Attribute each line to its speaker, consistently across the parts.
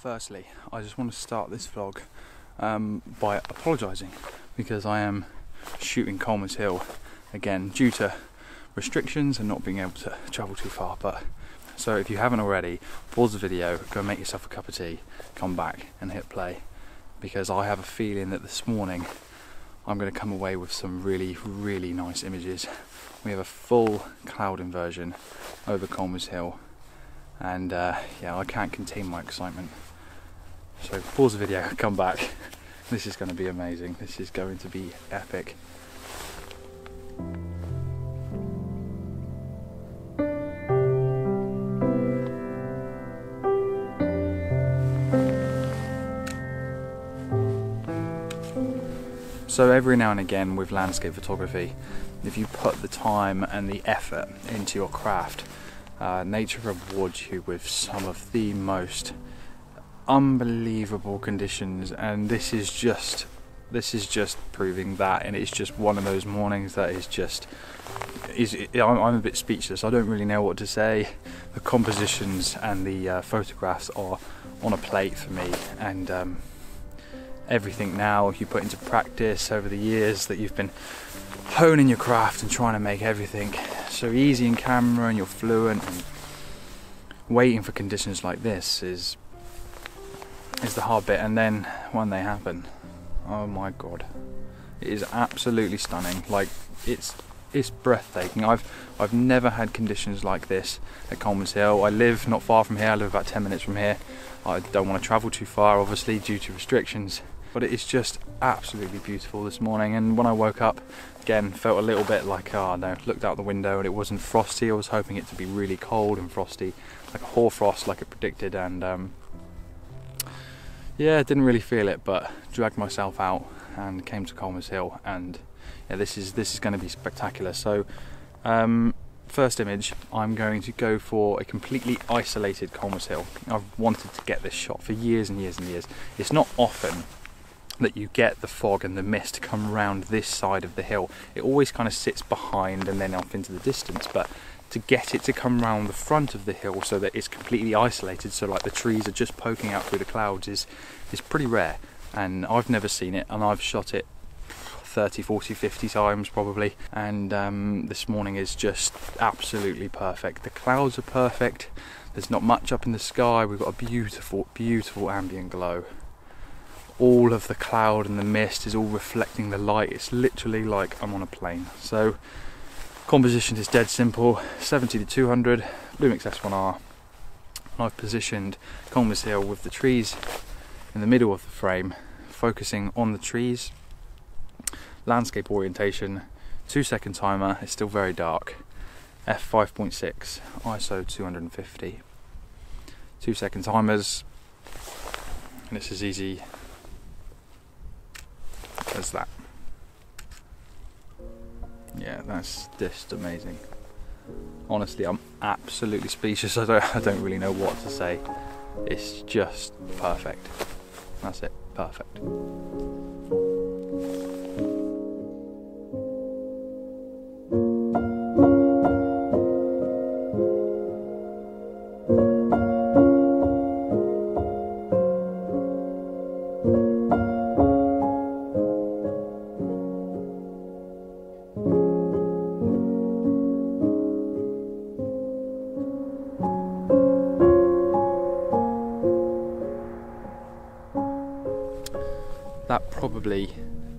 Speaker 1: Firstly, I just want to start this vlog by apologising because I am shooting Colmer's Hill again due to restrictions and not being able to travel too far. But so if you haven't already, pause the video, go make yourself a cup of tea, come back and hit play, because I have a feeling that this morning I'm going to come away with some really nice images. We have a full cloud inversion over Colmer's Hill, and yeah, I can't contain my excitement. So pause the video, come back. This is going to be amazing. This is going to be epic. So every now and again with landscape photography, if you put the time and the effort into your craft, nature rewards you with some of the most unbelievable conditions, and this is just proving that. And it's just one of those mornings that I'm a bit speechless. I don't really know what to say. The compositions and the photographs are on a plate for me, and everything now you put into practice over the years that you've been honing your craft and trying to make everything so easy in camera, and you're fluent, and waiting for conditions like this is the hard bit. And then when they happen, oh my god, it is absolutely stunning. Like it's breathtaking. I've never had conditions like this at Colmer's Hill. I live not far from here. I live about 10 minutes from here. I don't want to travel too far, obviously, due to restrictions, but it is just absolutely beautiful this morning. And when I woke up, again, felt a little bit like, oh no, looked out the window and it wasn't frosty. I was hoping it to be really cold and frosty, like a hoarfrost like it predicted, and yeah, didn't really feel it, but dragged myself out and came to Colmer's Hill, and yeah, this is going to be spectacular. So first image, I'm going to go for a completely isolated Colmer's Hill. I've wanted to get this shot for years and years and years. It's not often that you get the fog and the mist come around this side of the hill. It always kind of sits behind and then off into the distance, but to get it to come round the front of the hill so that it's completely isolated, so like the trees are just poking out through the clouds, is pretty rare. And I've never seen it, and I've shot it 30, 40, 50 times probably, and this morning is just absolutely perfect. The clouds are perfect, there's not much up in the sky, we've got a beautiful ambient glow. All of the cloud and the mist is all reflecting the light. It's literally like I'm on a plane. So composition is dead simple, 70 to 200, Lumix S1R. I've positioned Colmer's Hill with the trees in the middle of the frame, focusing on the trees. Landscape orientation, 2-second timer, it's still very dark, f5.6, ISO 250, 2-second timers, and it's as easy as that. Yeah, that's just amazing. Honestly, I'm absolutely speechless. I don't really know what to say. It's just perfect. That's it, perfect. That probably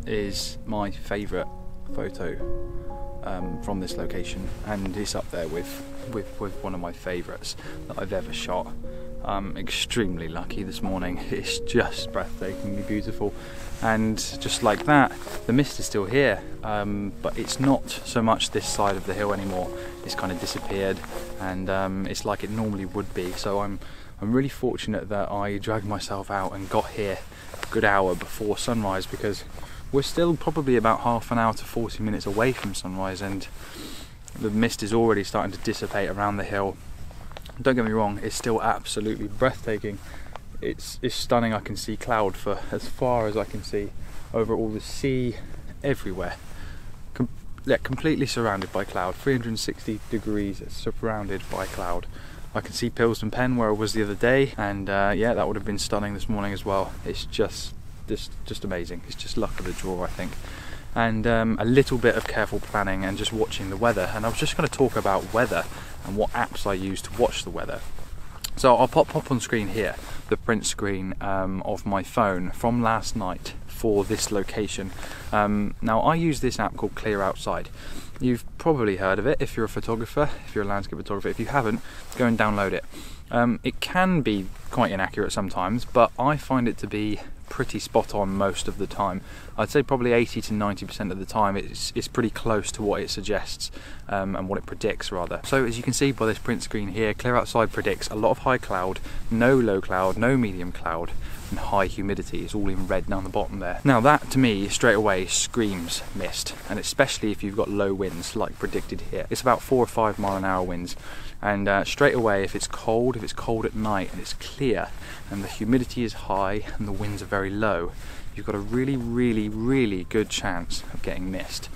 Speaker 1: is my favourite photo from this location, and it's up there with one of my favourites that I've ever shot. I'm extremely lucky this morning. It's just breathtakingly beautiful, and just like that, the mist is still here, but it's not so much this side of the hill anymore. It's kind of disappeared, and it's like it normally would be. So I'm really fortunate that I dragged myself out and got here a good hour before sunrise, because we're still probably about half an hour to 40 minutes away from sunrise, and the mist is already starting to dissipate around the hill. Don't get me wrong, it's still absolutely breathtaking. It's stunning. I can see cloud for as far as I can see, over all the sea, everywhere. Completely surrounded by cloud, 360 degrees surrounded by cloud. I can see Pilsden Pen where I was the other day, and yeah, that would have been stunning this morning as well. It's just amazing. It's just luck of the draw, I think. And a little bit of careful planning and just watching the weather. And I was just going to talk about weather and what apps I use to watch the weather. So I'll pop on screen here the print screen of my phone from last night for this location. Now I use this app called Clear Outside. You've probably heard of it if you're a photographer, if you're a landscape photographer. If you haven't, go and download it. It can be quite inaccurate sometimes, but I find it to be pretty spot on most of the time. I'd say probably 80 to 90% of the time it's pretty close to what it suggests and what it predicts rather. So as you can see by this print screen here, Clear Outside predicts a lot of high cloud, no low cloud, no medium cloud, and high humidity. It's all in red down the bottom there. Now that to me straight away screams mist, and especially if you've got low winds like predicted here. It's about 4 or 5 mile an hour winds, and straight away if it's cold at night and it's clear and the humidity is high and the winds are very low, you've got a really good chance of getting mist.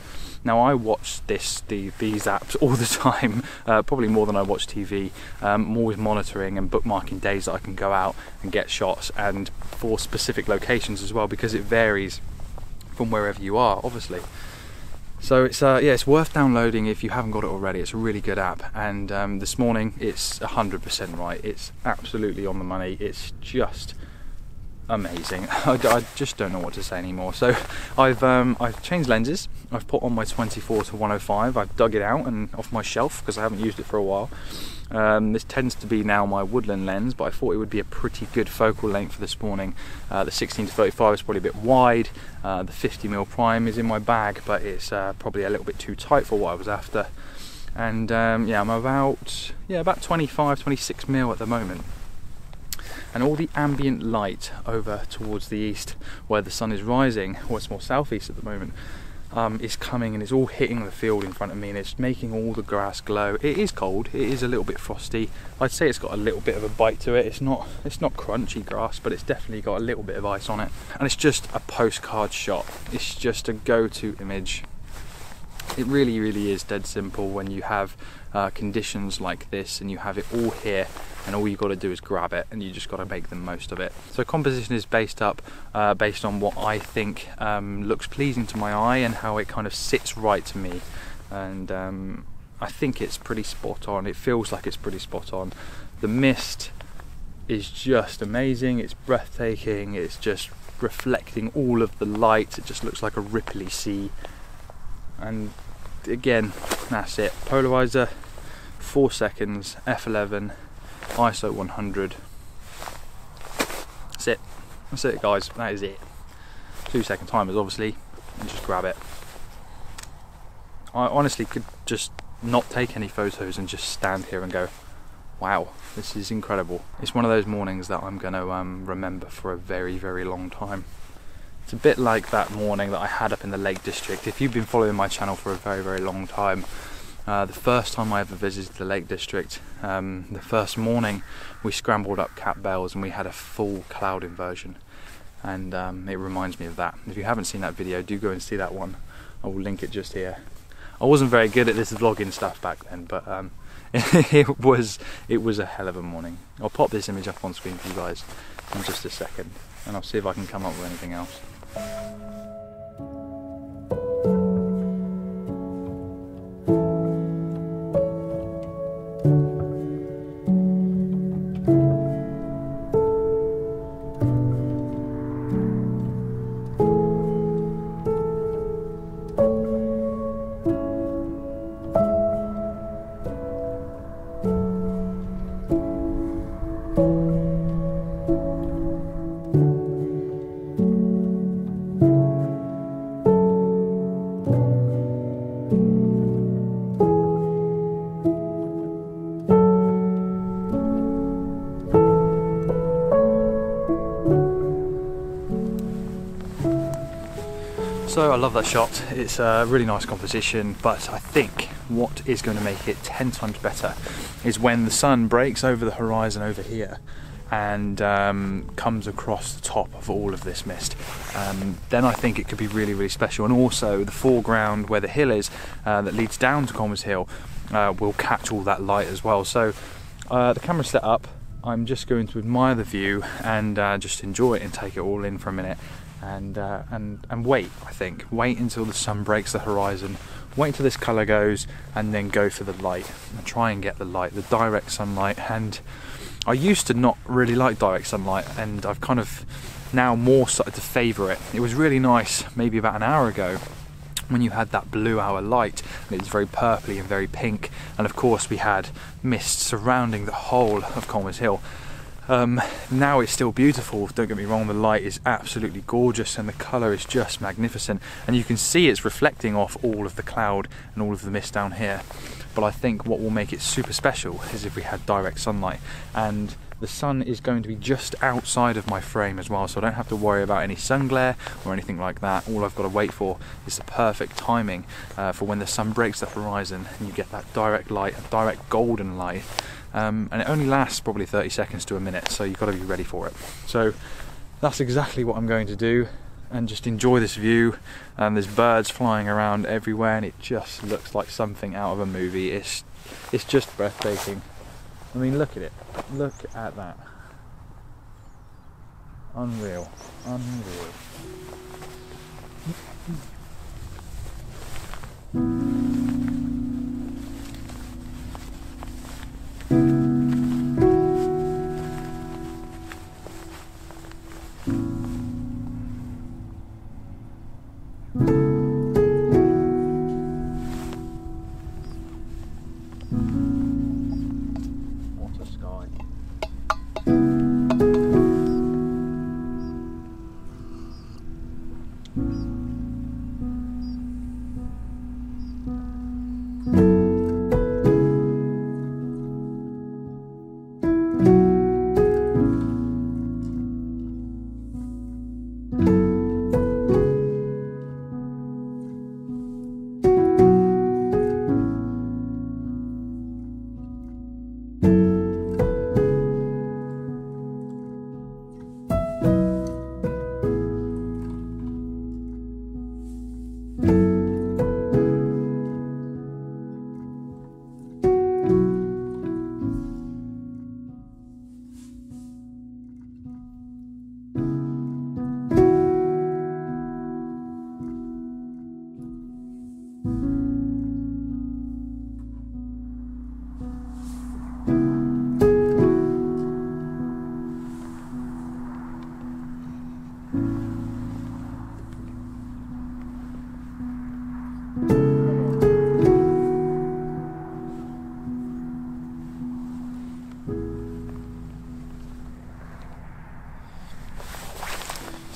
Speaker 1: Now I watch these apps all the time, probably more than I watch TV. I'm always monitoring and bookmarking days that I can go out and get shots, and for specific locations as well, because it varies from wherever you are, obviously. So it's yeah, it's worth downloading if you haven't got it already. It's a really good app, and this morning it's 100% right. It's absolutely on the money. It's just amazing. I just don't know what to say anymore. So I've changed lenses. I've put on my 24 to 105. I've dug it out and off my shelf because I haven't used it for a while. This tends to be now my woodland lens, but I thought it would be a pretty good focal length for this morning. The 16 to 35 is probably a bit wide. The 50mm prime is in my bag, but it's probably a little bit too tight for what I was after. And yeah, I'm about 25-26mm at the moment. And all the ambient light over towards the east where the sun is rising, or it's more southeast at the moment, is coming and it's all hitting the field in front of me, and it's making all the grass glow. It is cold, it is a little bit frosty. I'd say it's got a little bit of a bite to it. It's not crunchy grass, but it's definitely got a little bit of ice on it. And it's just a postcard shot. It's just a go-to image. It really is dead simple when you have conditions like this and you have it all here, and all you've got to do is grab it, and you just got to make the most of it. So composition is based on what I think looks pleasing to my eye and how it kind of sits right to me, and I think it's pretty spot on. It feels like it's pretty spot on. The mist is just amazing. It's breathtaking. It's just reflecting all of the light. It just looks like a ripply sea. And again, that's it. Polarizer, 4 seconds, f11, ISO 100. That's it guys, that is it. 2-second timers obviously, and just grab it. I honestly could just not take any photos and just stand here and go, wow, this is incredible. It's one of those mornings that I'm going to remember for a very long time. It's a bit like that morning that I had up in the Lake District. If you've been following my channel for a very long time, the first time I ever visited the Lake District, the first morning we scrambled up Cap Bales and we had a full cloud inversion, and it reminds me of that. If you haven't seen that video, do go and see that one. I will link it just here. I wasn't very good at this vlogging stuff back then, but it was a hell of a morning. I'll pop this image up on screen for you guys in just a second, and I'll see if I can come up with anything else. So I love that shot. It's a really nice composition, but I think what is going to make it 10 times better is when the sun breaks over the horizon over here and comes across the top of all of this mist. Then I think it could be really special, and also the foreground where the hill is that leads down to Colmer's Hill will catch all that light as well. So The camera's set up. I'm just going to admire the view and just enjoy it and take it all in for a minute, and wait. I think wait until the sun breaks the horizon, wait until this colour goes, and then go for the light and try and get the light, the direct sunlight. And I used to not really like direct sunlight, and I've kind of now more started to favour it. It was really nice maybe about an hour ago when you had that blue hour light, and it was very purpley and very pink, and of course we had mist surrounding the whole of Colmer's Hill. Now it's still beautiful, don't get me wrong, the light is absolutely gorgeous and the colour is just magnificent, and you can see it's reflecting off all of the cloud and all of the mist down here. But I think what will make it super special is if we had direct sunlight, and the sun is going to be just outside of my frame as well, so I don't have to worry about any sun glare or anything like that. All I've got to wait for is the perfect timing for when the sun breaks the horizon and you get that direct light, a direct golden light, and it only lasts probably 30 seconds to a minute, so you've got to be ready for it. So that's exactly what I'm going to do, and just enjoy this view. There's birds flying around everywhere, and it just looks like something out of a movie. It's just breathtaking. I mean, look at it. Look at that. Unreal. Unreal.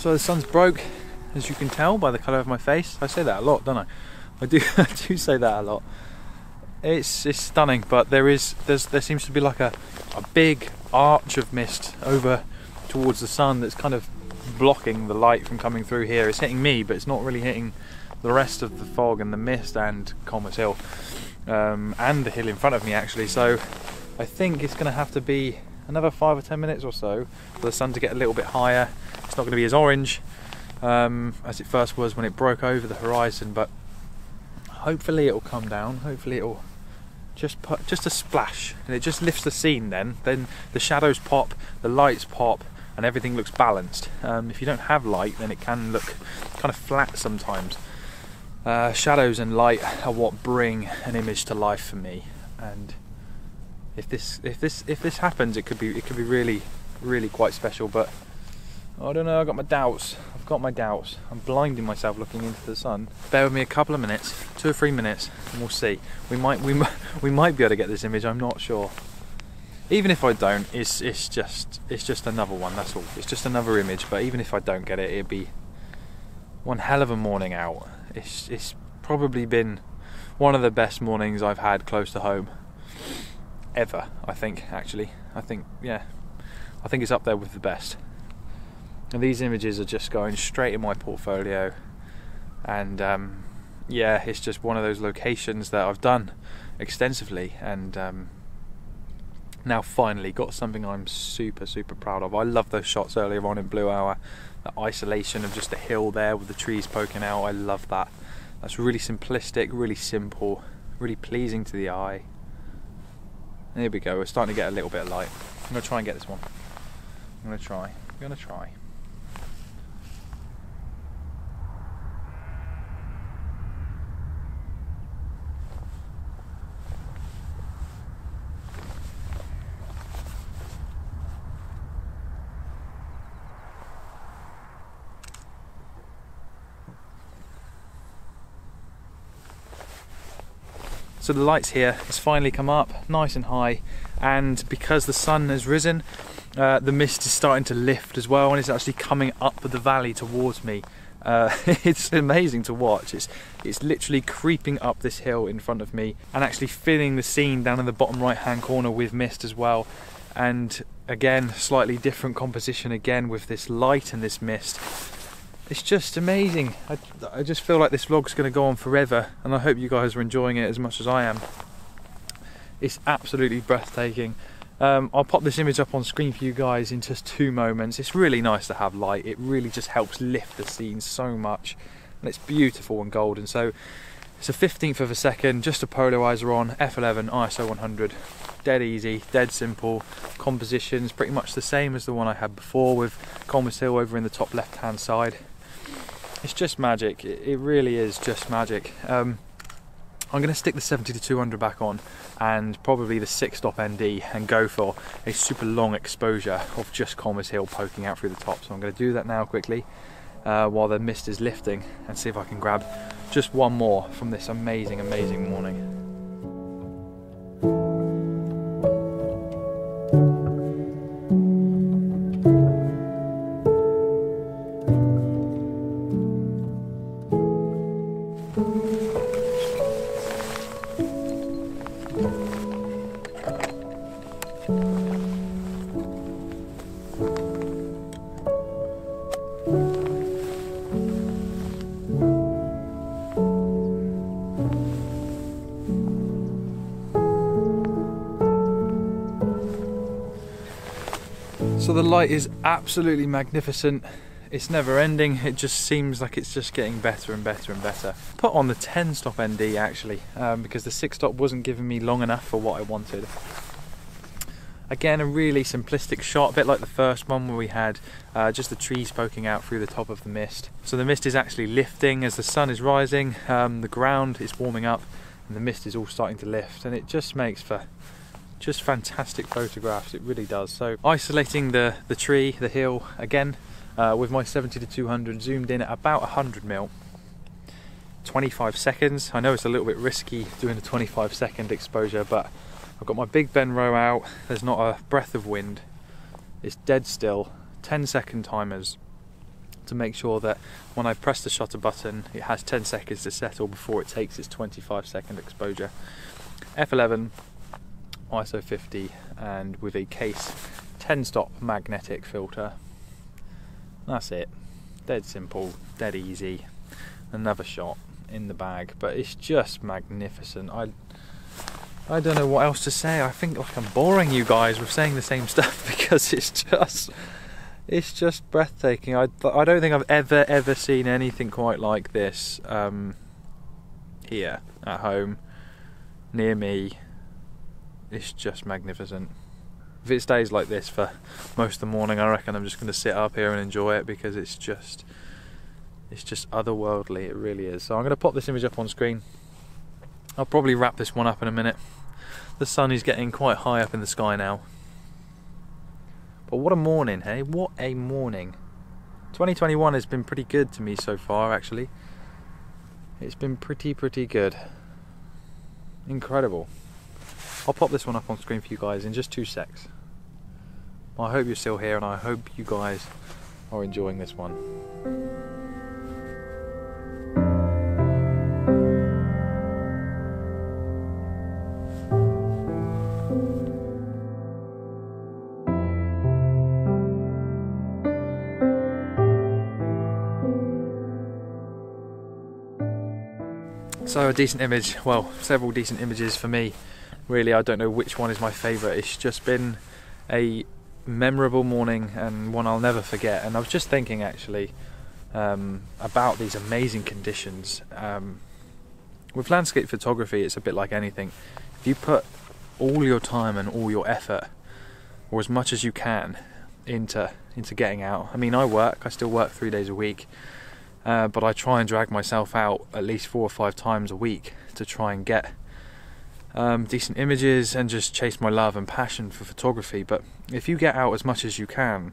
Speaker 1: So the sun's broke, as you can tell by the colour of my face. I say that a lot, don't I? I do say that a lot. It's stunning, but there seems to be like a big arch of mist over towards the sun that's kind of blocking the light from coming through here. It's hitting me, but it's not really hitting the rest of the fog and the mist and Colmer's Hill, and the hill in front of me actually. So I think it's going to have to be another 5 or 10 minutes or so for the sun to get a little bit higher. It's not going to be as orange as it first was when it broke over the horizon, but hopefully it'll come down. Hopefully it'll just put just a splash, and it just lifts the scene. Then the shadows pop, the lights pop, and everything looks balanced. If you don't have light, then it can look kind of flat sometimes. Shadows and light are what bring an image to life for me, and if this happens, it could be really quite special. But I don't know, I've got my doubts. I'm blinding myself looking into the sun. Bear with me a couple of minutes, 2 or 3 minutes, and we'll see. We might be able to get this image. I'm not sure. Even if I don't, it's just another one. That's all. It's just another image. But even if I don't get it, it'd be one hell of a morning out. It's probably been one of the best mornings I've had close to home ever. I think it's up there with the best. And these images are just going straight in my portfolio, and yeah, it's just one of those locations that I've done extensively, and now finally got something I'm super proud of. I love those shots earlier on in Blue Hour, that isolation of just a hill there with the trees poking out. I love that. That's really simplistic, really simple, really pleasing to the eye. There we go, we're starting to get a little bit of light. I'm going to try and get this one. I'm going to try. So the lights here has finally come up nice and high, and because the sun has risen, the mist is starting to lift as well, and it's actually coming up the valley towards me. It's amazing to watch. It's literally creeping up this hill in front of me and actually filling the scene down in the bottom right hand corner with mist as well. And again, slightly different composition again with this light and this mist. It's just amazing. I just feel like this vlog's going to go on forever, and I hope you guys are enjoying it as much as I am. It's absolutely breathtaking. I'll pop this image up on screen for you guys in just 2 moments. It's really nice to have light. It really just helps lift the scene so much, and it's beautiful and golden. So it's a 15th of a second, just a polarizer on, f11, ISO 100. Dead easy, dead simple. Composition's pretty much the same as the one I had before, with Colmer Hill over in the top left hand side. It's just magic. It really is just magic. I'm going to stick the 70-200 back on and probably the 6-stop ND and go for a super long exposure of just Colmer Hill poking out through the top. So I'm going to do that now quickly while the mist is lifting, and see if I can grab just one more from this amazing, amazing morning. So the light is absolutely magnificent. It's never ending. It just seems like it's just getting better and better and better. Put on the 10-stop ND actually, because the 6-stop wasn't giving me long enough for what I wanted. Again, a really simplistic shot, a bit like the first one where we had just the trees poking out through the top of the mist. So the mist is actually lifting as the sun is rising, the ground is warming up, and the mist is all starting to lift, and it just makes for just fantastic photographs. It really does. So isolating the tree, the hill again, with my 70-200 zoomed in at about 100mm, 25 seconds. I know it's a little bit risky doing a 25-second exposure, but I've got my Big Ben row out. There's not a breath of wind. It's dead still. 10-second timers to make sure that when I press the shutter button, it has 10 seconds to settle before it takes its 25-second exposure. f11, ISO 50, and with a case 10-stop magnetic filter. That's it. Dead simple, dead easy. Another shot in the bag, but it's just magnificent. I don't know what else to say. I think like I'm boring you guys with saying the same stuff, because it's just breathtaking. I don't think I've ever seen anything quite like this here at home near me. It's just magnificent. If it stays like this for most of the morning, I reckon I'm just going to sit up here and enjoy it, because it's just otherworldly. It really is. So I'm going to pop this image up on screen. I'll probably wrap this one up in a minute. The sun is getting quite high up in the sky now. But what a morning, hey? What a morning. 2021 has been pretty good to me so far, actually. It's been pretty good. Incredible. I'll pop this one up on screen for you guys in just 2 secs. I hope you're still here, and I hope you guys are enjoying this one. So a decent image, well, several decent images for me. Really, I don't know which one is my favourite. It's just been a memorable morning and one I'll never forget. And I was just thinking actually about these amazing conditions. With landscape photography, it's a bit like anything. If you put all your time and all your effort, or as much as you can, into getting out. I mean, I still work 3 days a week, but I try and drag myself out at least 4 or 5 times a week to try and get decent images and just chase my love and passion for photography. But if you get out as much as you can,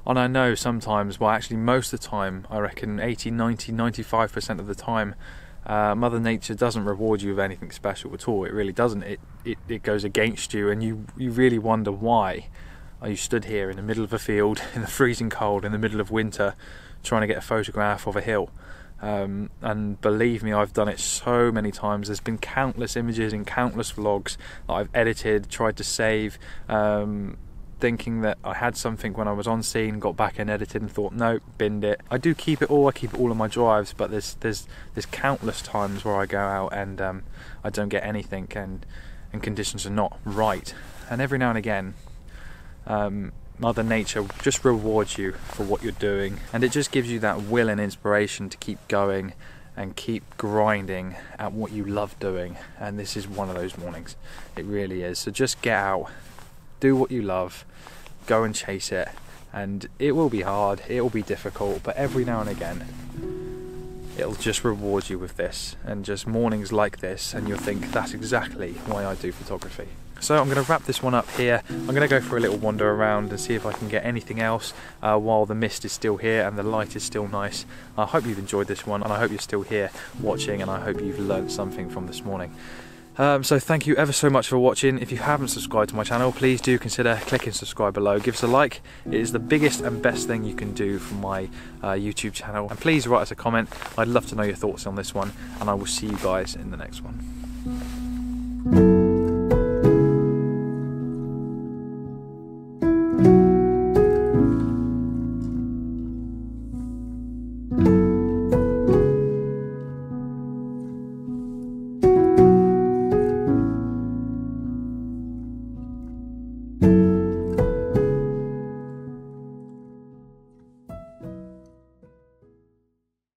Speaker 1: and I know sometimes, well actually most of the time, I reckon 80, 90, 95% of the time, Mother Nature doesn't reward you with anything special at all. It really doesn't. It goes against you, and you really wonder why are you stood here in the middle of a field in the freezing cold in the middle of winter trying to get a photograph of a hill. And believe me, I've done it so many times. There's been countless images in countless vlogs that I've edited, tried to save, thinking that I had something when I was on scene, got back and edited and thought, no, binned it. I do keep it all, I keep it all in my drives, but there's countless times where I go out and I don't get anything, and conditions are not right. And every now and again, Mother Nature just rewards you for what you're doing, and it just gives you that will and inspiration to keep going and keep grinding at what you love doing. And this is one of those mornings, it really is. So just get out, do what you love, go and chase it, and it will be hard, it will be difficult, but every now and again it'll just reward you with this, and just mornings like this, and you'll think, that's exactly why I do photography. So I'm going to wrap this one up here. I'm going to go for a little wander around and see if I can get anything else while the mist is still here and the light is still nice. I hope you've enjoyed this one, and I hope you're still here watching, and I hope you've learned something from this morning. So thank you ever so much for watching. If you haven't subscribed to my channel, please do consider clicking subscribe below. Give us a like. It is the biggest and best thing you can do for my YouTube channel. And please write us a comment. I'd love to know your thoughts on this one, and I will see you guys in the next one.